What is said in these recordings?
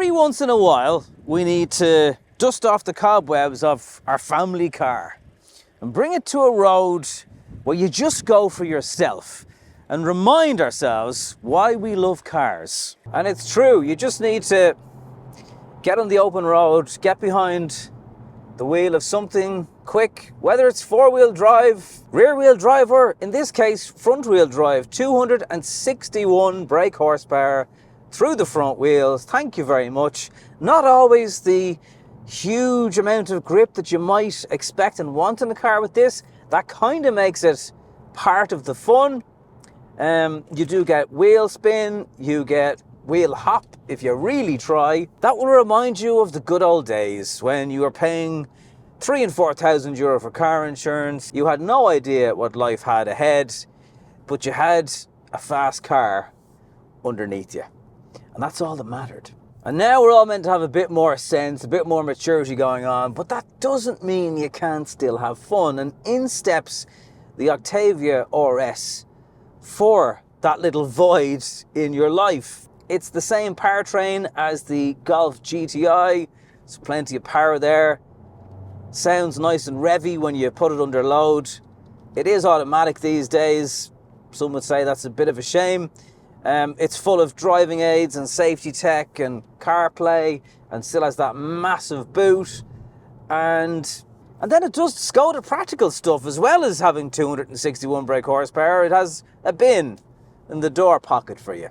Every once in a while, we need to dust off the cobwebs of our family car and bring it to a road where you just go for yourself and remind ourselves why we love cars. And it's true, you just need to get on the open road, get behind the wheel of something quick, whether it's four-wheel drive, rear-wheel drive, or in this case, front-wheel drive, 261 brake horsepower through the front wheels. Thank you very much. Not always the huge amount of grip that you might expect and want in a car with this. That kind of makes it part of the fun. You do get wheel spin, you get wheel hop if you really try. That will remind you of the good old days when you were paying 3,000 and 4,000 euro for car insurance. You had no idea what life had ahead, but you had a fast car underneath you. And that's all that mattered. And now we're all meant to have a bit more sense, a bit more maturity going on, but that doesn't mean you can't still have fun. And in steps the Octavia RS for that little void in your life. It's the same powertrain as the Golf GTI. There's plenty of power there. Sounds nice and revvy when you put it under load. It is automatic these days. Some would say that's a bit of a shame. It's full of driving aids and safety tech and CarPlay, and still has that massive boot. And then it does Skoda practical stuff as well as having 261 brake horsepower. It has a bin in the door pocket for you.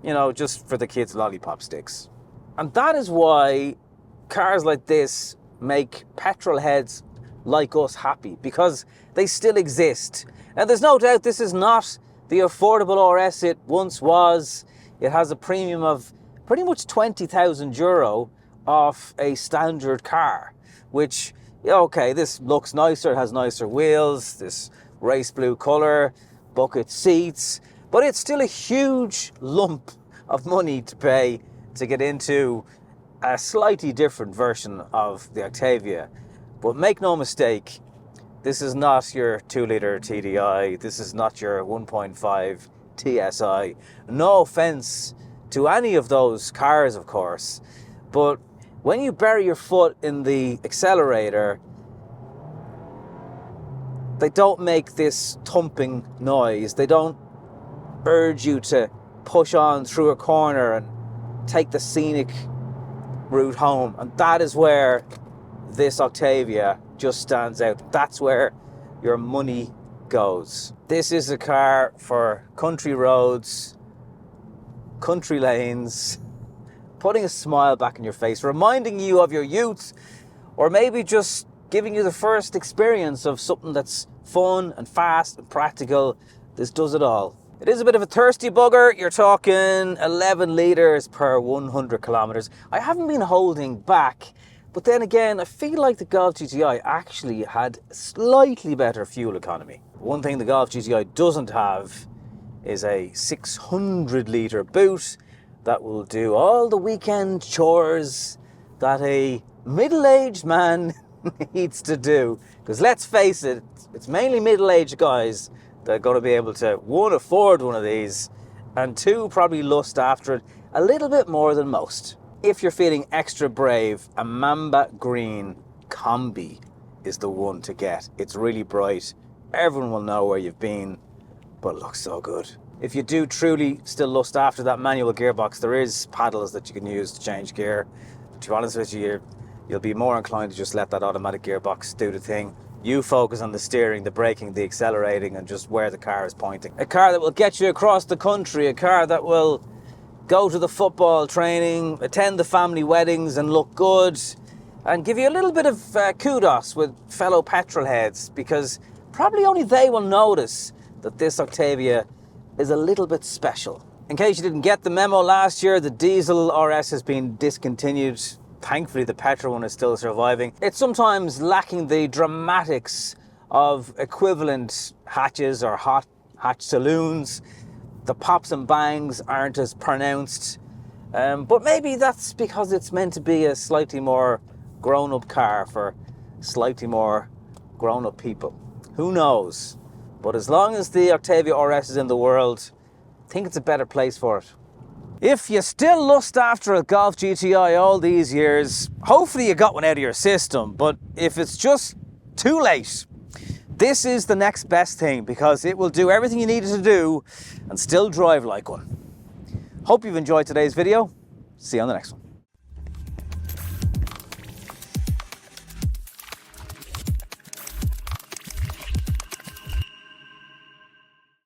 You know, just for the kids' lollipop sticks. And that is why cars like this make petrol heads like us happy, because they still exist. And there's no doubt this is not the affordable RS it once was. It has a premium of pretty much 20,000 euro off a standard car, which, okay, this looks nicer, it has nicer wheels, this race blue colour, bucket seats, but it's still a huge lump of money to pay to get into a slightly different version of the Octavia. But make no mistake, this is not your 2-litre TDI, this is not your 1.5 TSI. No offence to any of those cars, of course, but when you bury your foot in the accelerator, they don't make this thumping noise. They don't urge you to push on through a corner and take the scenic route home. And that is where this Octavia just stands out. That's where your money goes. This is a car for country roads, country lanes, putting a smile back in your face, reminding you of your youth, or maybe just giving you the first experience of something that's fun and fast and practical. This does it all. It is a bit of a thirsty bugger. You're talking 11 litres per 100 kilometres. I haven't been holding back, but then again, I feel like the Golf GTI actually had slightly better fuel economy. One thing the Golf GTI doesn't have is a 600 litre boot that will do all the weekend chores that a middle-aged man needs to do. Because let's face it, it's mainly middle-aged guys that are going to be able to, one, afford one of these, and two, probably lust after it a little bit more than most. If you're feeling extra brave, a Mamba green combi is the one to get. It's really bright. Everyone will know where you've been, but it looks so good. If you do truly still lust after that manual gearbox, there is paddles that you can use to change gear. But to be honest with you, you'll be more inclined to just let that automatic gearbox do the thing. You focus on the steering, the braking, the accelerating, and just where the car is pointing. A car that will get you across the country, a car that will go to the football training, attend the family weddings and look good, and give you a little bit of kudos with fellow petrol heads, because probably only they will notice that this Octavia is a little bit special. In case you didn't get the memo last year, the diesel RS has been discontinued. Thankfully, the petrol one is still surviving. It's sometimes lacking the dramatics of equivalent hatches or hot hatch saloons. The pops and bangs aren't as pronounced, but maybe that's because it's meant to be a slightly more grown-up car for slightly more grown-up people. Who knows? But as long as the Octavia RS is in the world, I think it's a better place for it. If you still lust after a Golf GTI all these years, hopefully you got one out of your system, but if it's just too late, this is the next best thing because it will do everything you need it to do and still drive like one. Hope you've enjoyed today's video. See you on the next one.